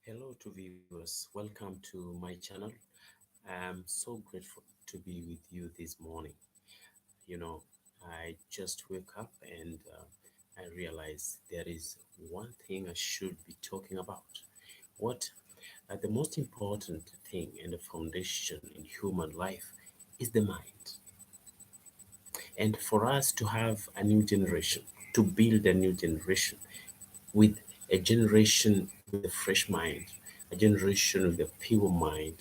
Hello to viewers, welcome to my channel. I'm so grateful to be with you this morning. You know, I just woke up and I realized there is one thing I should be talking about. What the most important thing and the foundation in human life is the mind. And for us to have a new generation, to build a new generation, with a generation with a fresh mind, a generation with a pure mind,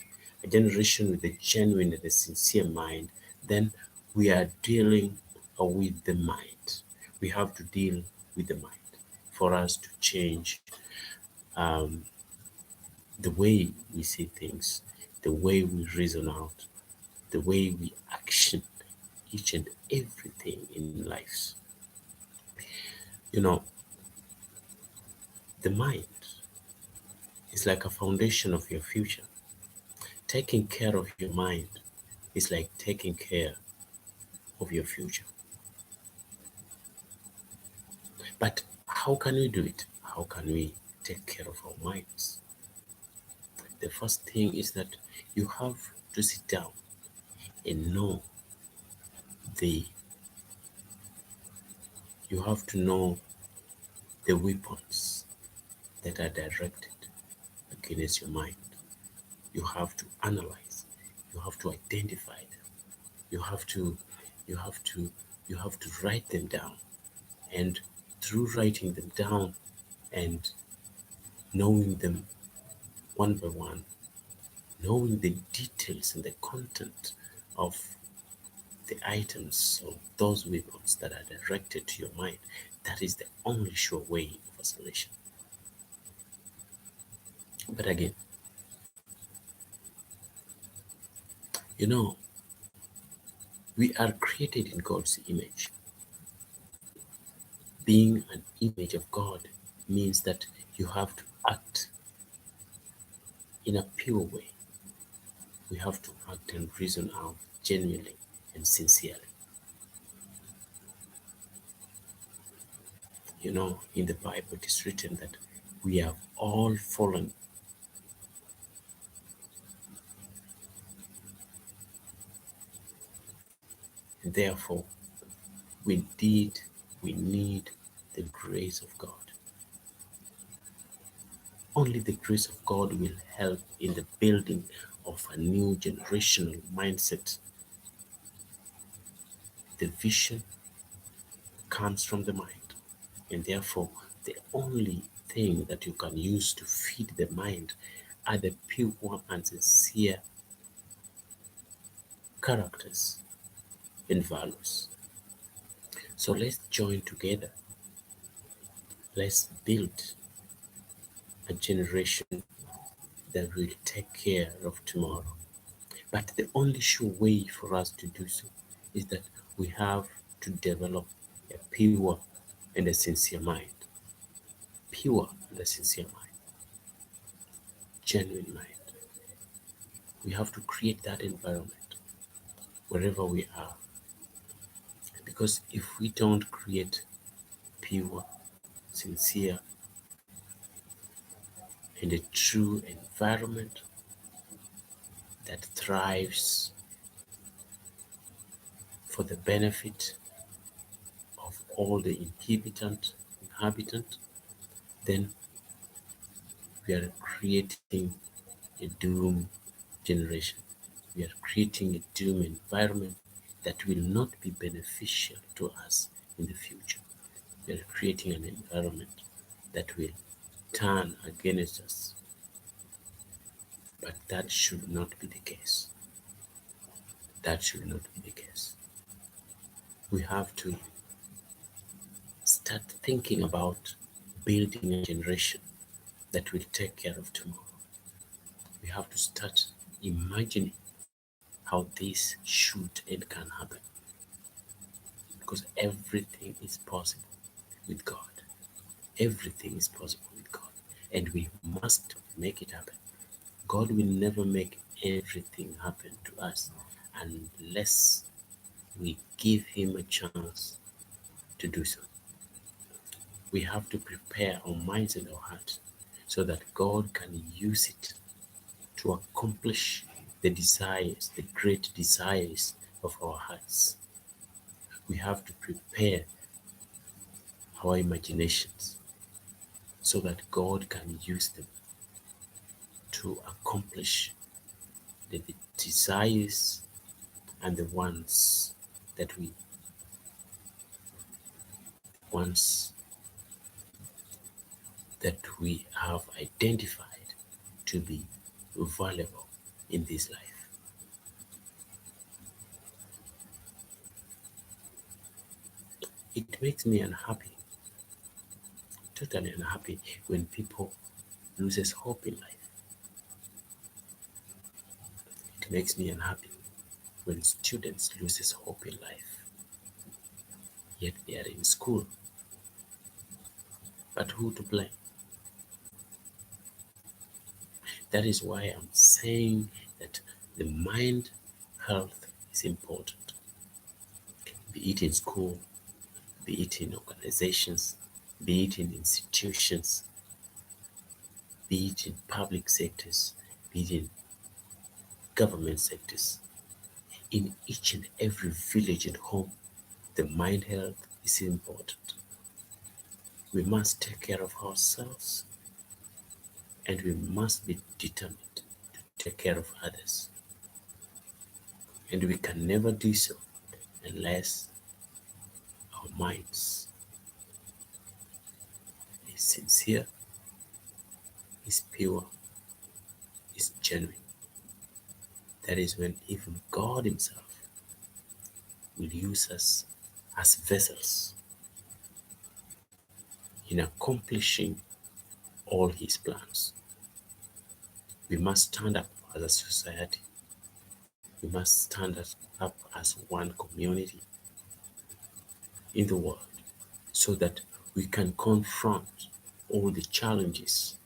a generation with a genuine and a sincere mind, then we are dealing with the mind. We have to deal with the mind for us to change um, the way we see things, the way we reason out, the way we action each and everything in lives. You know, the mind is like a foundation of your future. Taking care of your mind is like taking care of your future. But how can we do it? How can we take care of our minds? The first thing is that you have to sit down and know the you have to know the weapons that are directed against your mind. You have to analyze, you have to identify them, you have to you have to you have to write them down, and through writing them down and knowing them one by one, knowing the details and the content of the items or those weapons that are directed to your mind, that is the only sure way of isolation. But again, you know, we are created in God's image. Being an image of God means that you have to act in a pure way. We have to act and reason out genuinely and sincerely. You know, in the Bible it is written that we have all fallen, and therefore we need the grace of God. Only the grace of God will help in the building of a new generational mindset. The vision comes from the mind, and therefore the only thing that you can use to feed the mind are the pure and sincere characters and values. So let's join together. Let's build a generation that will take care of tomorrow. But the only sure way for us to do so is that we have to develop a pure and a sincere mind. Pure and a sincere mind. Genuine mind. We have to create that environment wherever we are. Because if we don't create pure, sincere, and a true environment that thrives for the benefit of all the inhabitant, then we are creating a doom generation. We are creating a doom environment that will not be beneficial to us in the future. We are creating an environment that will turn against us, but that should not be the case. That should not be the case. We have to start thinking about building a generation that will take care of tomorrow. We have to start imagining how this should and can happen, because everything is possible with God. Everything is possible with God, and we must make it happen. God will never make everything happen to us unless we give Him a chance to do so. We have to prepare our minds and our hearts so that God can use it to accomplish the desires, the great desires of our hearts. We have to prepare our imaginations so that God can use them to accomplish the desires and the ones that we have identified to be valuable in this life. It makes me unhappy, totally unhappy, when people loses hope in life. It makes me unhappy when students loses hope in life, yet they are in school. But who to blame? That is why I'm saying that the mind health is important, be it in school, be it in organizations, be it in institutions, be it in public sectors, be it in government sectors. In each and every village and home, the mind health is important. We must take care of ourselves, and we must be determined to take care of others. And we can never do so unless our minds is sincere, is pure, is genuine. That is when even God Himself will use us as vessels in accomplishing all His plans. We must stand up as a society. We must stand up as one community in the world so that we can confront all the challenges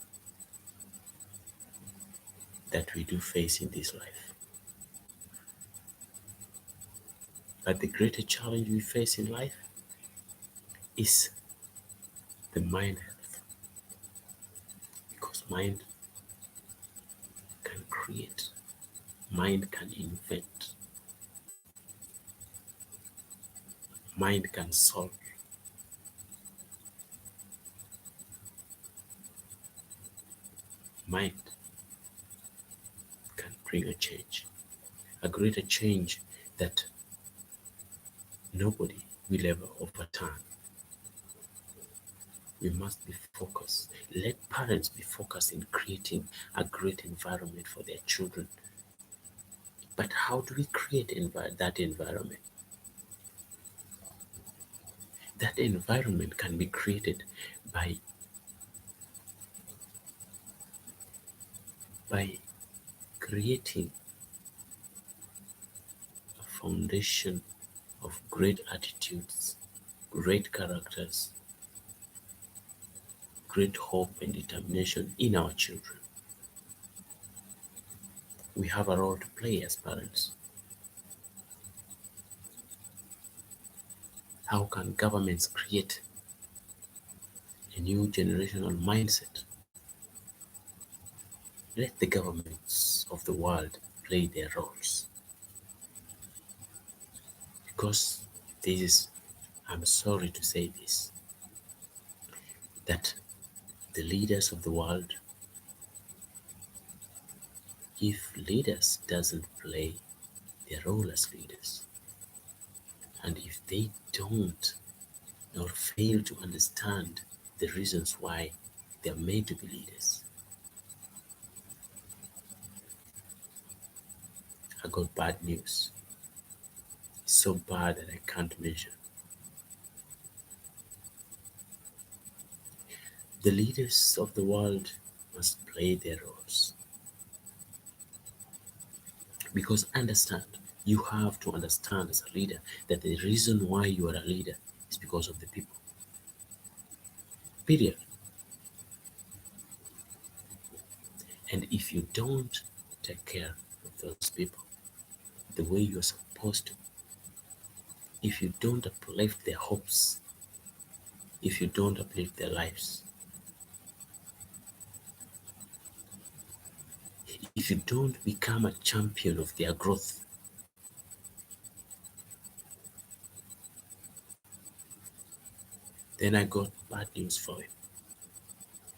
that we do face in this life. But the greater challenge we face in life is the mind health, because mind can create, mind can invent, mind can solve, mind can bring a change, a greater change that nobody will ever overturn. We must be focused. Let parents be focused in creating a great environment for their children. But how do we create that environment? That environment can be created by creating a foundation of great attitudes, great characters, great hope and determination in our children. We have a role to play as parents. How can governments create a new generational mindset? Let the governments of the world play their roles. Because this is, I'm sorry to say this, that the leaders of the world, if leaders doesn't play their role as leaders, and if they don't or fail to understand the reasons why they are made to be leaders, I got bad news. It's so bad that I can't mention. The leaders of the world must play their roles. Because understand, you have to understand as a leader that the reason why you are a leader is because of the people. Period. And if you don't take care of those people the way you're supposed to, if you don't uplift their hopes, if you don't uplift their lives, if you don't become a champion of their growth, then I got bad news for you.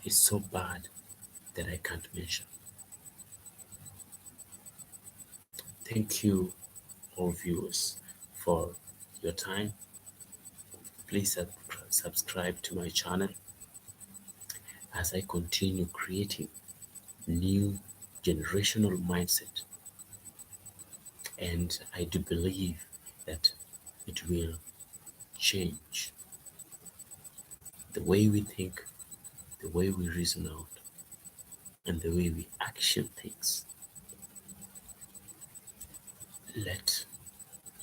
It's so bad that I can't mention. Thank you, all viewers, for your time. Please subscribe to my channel as I continue creating new generational mindset. And I do believe that it will change the way we think, the way we reason out, and the way we action things. Let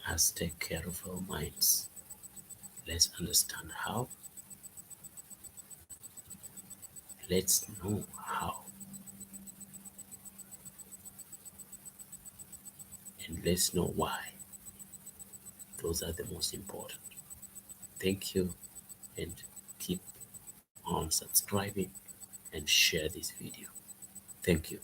us take care of our minds. Let's understand how. Let's know how. And let's know why. Those are the most important. Thank you, and keep on subscribing and share this video. Thank you.